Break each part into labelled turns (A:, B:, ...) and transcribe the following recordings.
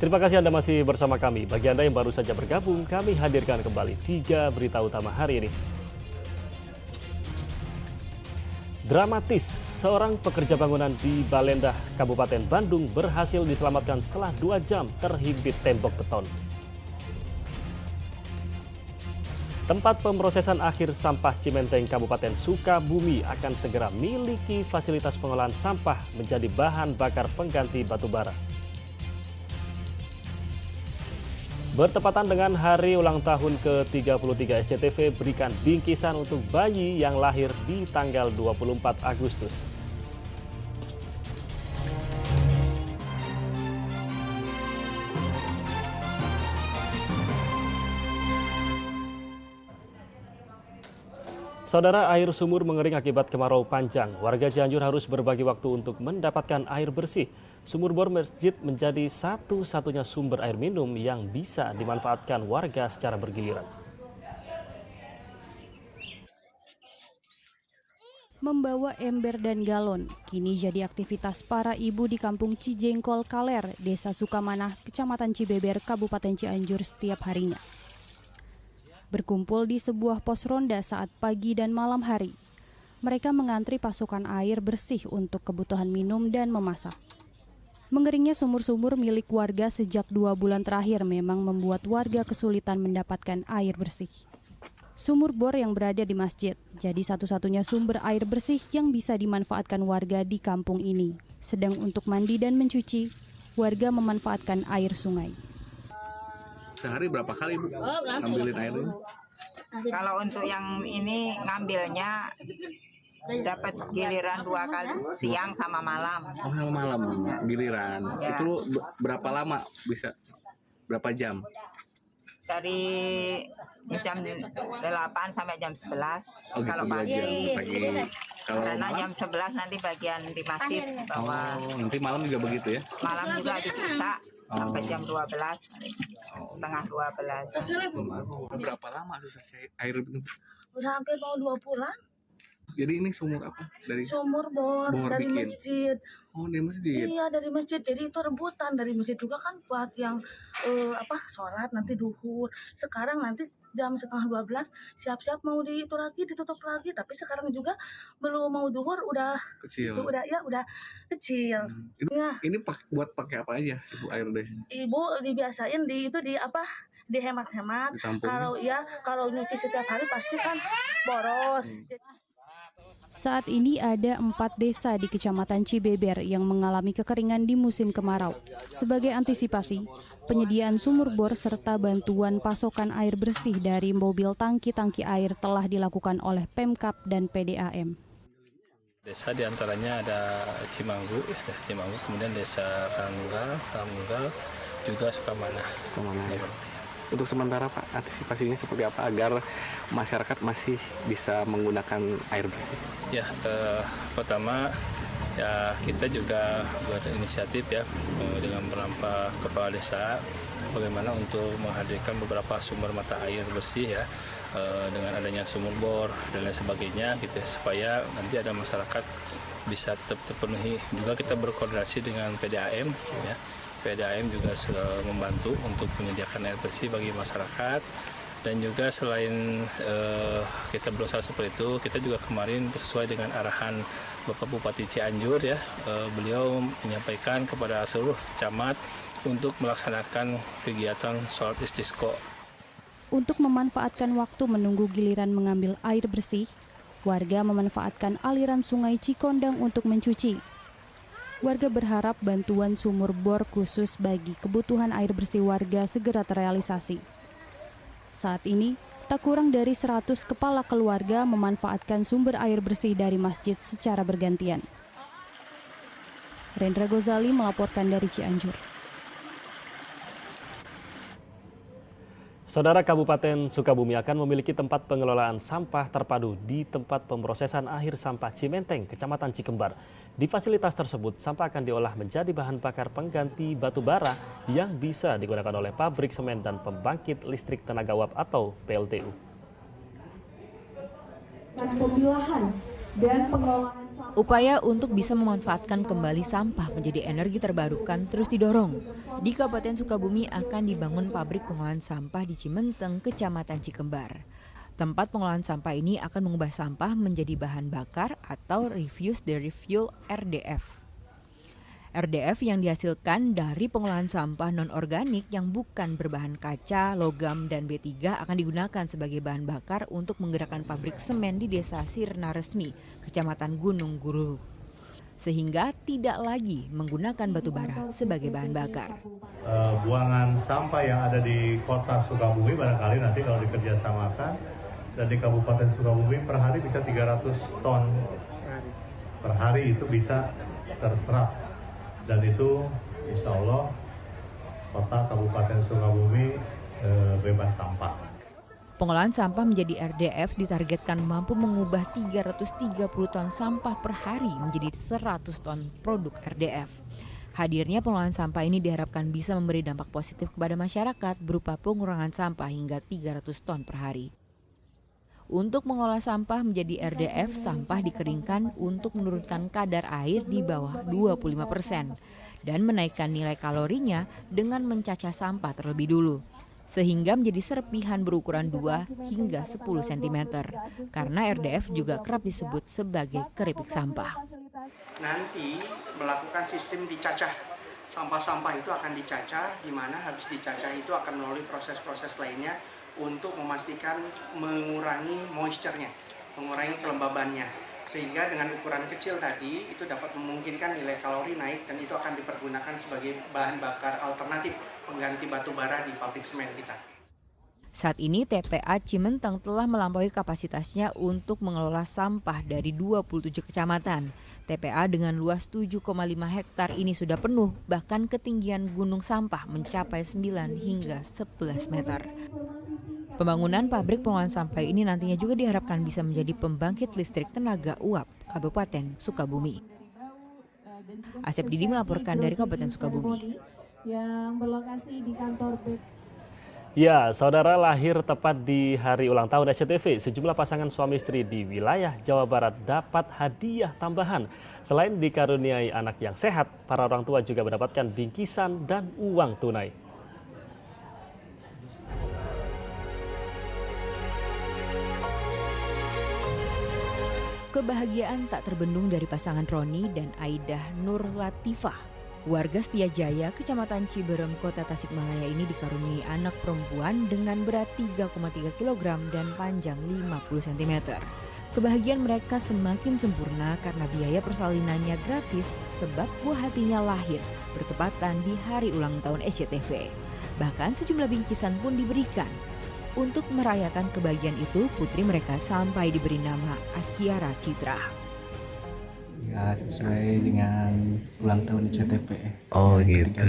A: Terima kasih Anda masih bersama kami. Bagi Anda yang baru saja bergabung, kami hadirkan kembali 3 berita utama hari ini. Dramatis, seorang pekerja bangunan di Balendah, Kabupaten Bandung berhasil diselamatkan setelah 2 jam terhimpit tembok beton. Tempat pemrosesan akhir sampah Cimenteng Kabupaten Sukabumi akan segera miliki fasilitas pengolahan sampah menjadi bahan bakar pengganti batu bara. Bertepatan dengan hari ulang tahun ke-33 SCTV, berikan bingkisan untuk bayi yang lahir di tanggal 24 Agustus. Saudara, air sumur mengering akibat kemarau panjang. Warga Cianjur harus berbagi waktu untuk mendapatkan air bersih. Sumur bor masjid menjadi satu-satunya sumber air minum yang bisa dimanfaatkan warga secara bergiliran.
B: Membawa ember dan galon, kini jadi aktivitas para ibu di Kampung Cijengkol Kaler, Desa Sukamanah, Kecamatan Cibeber, Kabupaten Cianjur setiap harinya. Berkumpul di sebuah pos ronda saat pagi dan malam hari. Mereka mengantri pasokan air bersih untuk kebutuhan minum dan memasak. Mengeringnya sumur-sumur milik warga sejak 2 bulan terakhir memang membuat warga kesulitan mendapatkan air bersih. Sumur bor yang berada di masjid jadi satu-satunya sumber air bersih yang bisa dimanfaatkan warga di kampung ini. Sedang untuk mandi dan mencuci, warga memanfaatkan air sungai.
C: Sehari berapa kali Bu ngambilin air ini?
D: Kalau untuk yang ini ngambilnya dapat giliran 2 kali, siang sama malam.
C: Oh, sama malam giliran.
D: Ya.
C: Itu berapa lama bisa? Berapa jam?
D: Dari jam 8 sampai jam 11.
C: Oh, gitu,
D: Kalau
C: 2
D: pagi.
C: jam pagi. Kalau
D: Karena
C: malam?
D: jam 11 nanti bagian di masjid bahwa
C: Oh, nanti malam juga begitu ya?
D: malam juga habis Isya sampai jam 12, setengah 12.
C: Berapa lama susah air itu?
E: Udah hampir mau 2 bulan.
C: Jadi ini sumur apa? Dari
E: Sumur bor dari
C: bikin?
E: masjid.
C: Oh, dari masjid.
E: Iya, dari masjid. Jadi itu rebutan dari masjid juga kan buat yang sholat nanti duhur. Sekarang nanti jam setengah 12 siap-siap mau ditutup lagi. Tapi sekarang juga belum mau duhur udah
C: Kecil.
E: itu udah kecil.
C: Ini buat pakai apa aja Ibu air dari sini?
E: Ibu dibiasain dihemat-hemat.
C: Ditampung.
E: Kalau nyuci setiap hari pasti kan boros.
B: Saat ini ada 4 desa di Kecamatan Cibeber yang mengalami kekeringan di musim kemarau. Sebagai antisipasi, penyediaan sumur bor serta bantuan pasokan air bersih dari mobil tangki-tangki air telah dilakukan oleh Pemkab dan PDAM.
F: Desa diantaranya ada Cimanggu, kemudian Desa Samunggal, juga Sukamanah.
C: Untuk sementara Pak, antisipasinya seperti apa agar masyarakat masih bisa menggunakan air bersih?
F: Ya, pertama ya kita juga berinisiatif ya dengan beberapa kepala desa bagaimana untuk menghadirkan beberapa sumber mata air bersih ya dengan adanya sumur bor dan lain sebagainya gitu ya, supaya nanti ada masyarakat bisa tetap terpenuhi. Juga kita berkoordinasi dengan PDAM ya. PDAM juga sudah membantu untuk menyediakan air bersih bagi masyarakat. Dan juga selain kita berusaha seperti itu, kita juga kemarin sesuai dengan arahan Bapak Bupati Cianjur ya, beliau menyampaikan kepada seluruh camat untuk melaksanakan kegiatan sholat istisqa.
B: Untuk memanfaatkan waktu menunggu giliran mengambil air bersih, warga memanfaatkan aliran sungai Cikondang untuk mencuci. Warga berharap bantuan sumur bor khusus bagi kebutuhan air bersih warga segera terrealisasi. Saat ini, tak kurang dari 100 kepala keluarga memanfaatkan sumber air bersih dari masjid secara bergantian. Rendra Gozali melaporkan dari Cianjur.
A: Saudara, Kabupaten Sukabumi akan memiliki tempat pengelolaan sampah terpadu di tempat pemrosesan akhir sampah Cimenteng, Kecamatan Cikembar. Di fasilitas tersebut, sampah akan diolah menjadi bahan bakar pengganti batu bara yang bisa digunakan oleh pabrik semen dan pembangkit listrik tenaga uap atau PLTU.
G: Pemilahan Upaya untuk bisa memanfaatkan kembali sampah menjadi energi terbarukan terus didorong. Di Kabupaten Sukabumi akan dibangun pabrik pengolahan sampah di Cimenteng, Kecamatan Cikembar. Tempat pengolahan sampah ini akan mengubah sampah menjadi bahan bakar atau refuse the refuel RDF. RDF yang dihasilkan dari pengolahan sampah non-organik yang bukan berbahan kaca, logam, dan B3 akan digunakan sebagai bahan bakar untuk menggerakkan pabrik semen di Desa Sirna Resmi, Kecamatan Gunung Guru. Sehingga tidak lagi menggunakan batu bara sebagai bahan bakar.
H: Buangan sampah yang ada di kota Sukabumi barangkali nanti kalau dikerjasamakan dan di Kabupaten Sukabumi per hari bisa 300 ton per hari itu bisa terserap. Dan itu insya Allah kota Kabupaten Sukabumi bebas sampah.
G: Pengolahan sampah menjadi RDF ditargetkan mampu mengubah 330 ton sampah per hari menjadi 100 ton produk RDF. Hadirnya pengolahan sampah ini diharapkan bisa memberi dampak positif kepada masyarakat berupa pengurangan sampah hingga 300 ton per hari. Untuk mengolah sampah menjadi RDF, sampah dikeringkan untuk menurunkan kadar air di bawah 25% dan menaikkan nilai kalorinya dengan mencacah sampah terlebih dulu, sehingga menjadi serpihan berukuran 2 hingga 10 cm, karena RDF juga kerap disebut sebagai keripik sampah.
I: Nanti melakukan sistem dicacah, sampah-sampah itu akan dicacah, di mana habis dicacah itu akan melalui proses-proses lainnya untuk memastikan mengurangi moisture-nya, mengurangi kelembabannya. Sehingga dengan ukuran kecil tadi itu dapat memungkinkan nilai kalori naik dan itu akan dipergunakan sebagai bahan bakar alternatif pengganti batu bara di pabrik semen kita.
G: Saat ini TPA Cimenteng telah melampaui kapasitasnya untuk mengelola sampah dari 27 kecamatan. TPA dengan luas 7,5 hektar ini sudah penuh, bahkan ketinggian gunung sampah mencapai 9 hingga 11 meter. Pembangunan pabrik pengolahan sampah ini nantinya juga diharapkan bisa menjadi pembangkit listrik tenaga uap Kabupaten Sukabumi. Asep Didi melaporkan dari Kabupaten Sukabumi.
J: Yang berlokasi di kantor
A: Ya, saudara, lahir tepat di hari ulang tahun SCTV, sejumlah pasangan suami istri di wilayah Jawa Barat dapat hadiah tambahan. Selain dikaruniai anak yang sehat, para orang tua juga mendapatkan bingkisan dan uang tunai.
G: Kebahagiaan tak terbendung dari pasangan Roni dan Aidah Nur Latifah. Warga Setiajaya, Kecamatan Ciberem, Kota Tasikmalaya ini dikaruniai anak perempuan dengan berat 3,3 kg dan panjang 50 cm. Kebahagiaan mereka semakin sempurna karena biaya persalinannya gratis sebab buah hatinya lahir bertepatan di hari ulang tahun SCTV. Bahkan sejumlah bingkisan pun diberikan. Untuk merayakan kebahagiaan itu, putri mereka sampai diberi nama Askiara Citra.
K: Ya, sesuai dengan ulang tahun SCTV.
L: Oh gitu.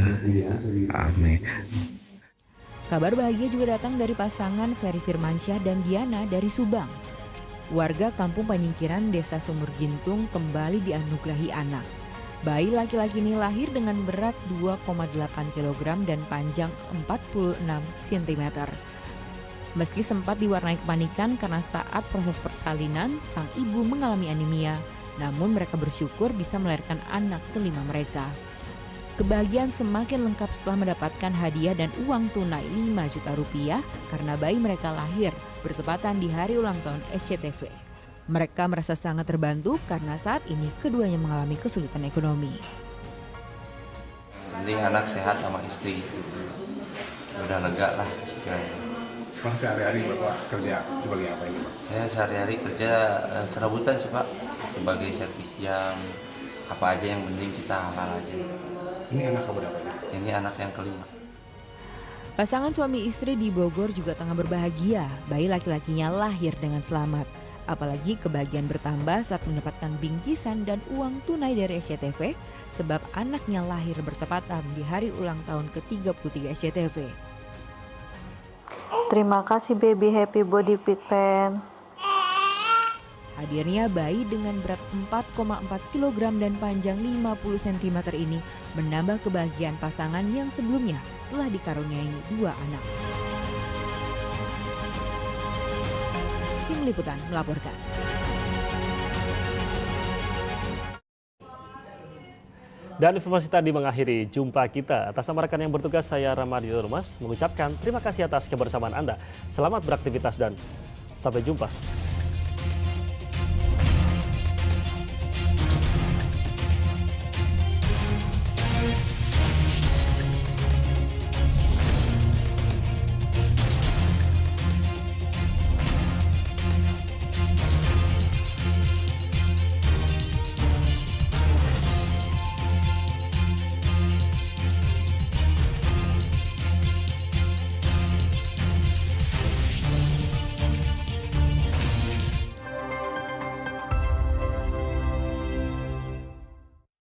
L: Amin.
G: Kabar bahagia juga datang dari pasangan Ferry Firmansyah dan Diana dari Subang. Warga Kampung Panyingkiran Desa Sumur Gintung kembali dianugerahi anak. Bayi laki-laki ini lahir dengan berat 2,8 kg dan panjang 46 cm. Meski sempat diwarnai kepanikan karena saat proses persalinan, sang ibu mengalami anemia, namun mereka bersyukur bisa melahirkan anak kelima mereka. Kebahagiaan semakin lengkap setelah mendapatkan hadiah dan uang tunai 5 juta rupiah karena bayi mereka lahir bertepatan di hari ulang tahun SCTV. Mereka merasa sangat terbantu karena saat ini keduanya mengalami kesulitan ekonomi.
L: Penting anak sehat sama istri, udah lega lah istilahnya.
M: Bang, sehari-hari Bapak kerja sebagai apa ini Pak?
L: Saya sehari-hari kerja serabutan sih Pak, sebagai servis jam, apa aja yang penting kita halal aja.
M: Ini anak keberapa?
L: Ini anak yang kelima.
G: Pasangan suami istri di Bogor juga tengah berbahagia, bayi laki-lakinya lahir dengan selamat. Apalagi kebahagiaan bertambah saat mendapatkan bingkisan dan uang tunai dari SCTV, sebab anaknya lahir bertepatan di hari ulang tahun ke-33 SCTV.
J: Terima kasih baby, happy body fit pen.
G: Hadirnya bayi dengan berat 4,4 kg dan panjang 50 cm ini menambah kebahagiaan pasangan yang sebelumnya telah dikaruniai 2 anak. Tim Liputan melaporkan.
A: Dan informasi tadi mengakhiri jumpa kita. Atas nama rekan yang bertugas, saya Ramadhan Rumas mengucapkan terima kasih atas kebersamaan Anda. Selamat beraktivitas dan sampai jumpa.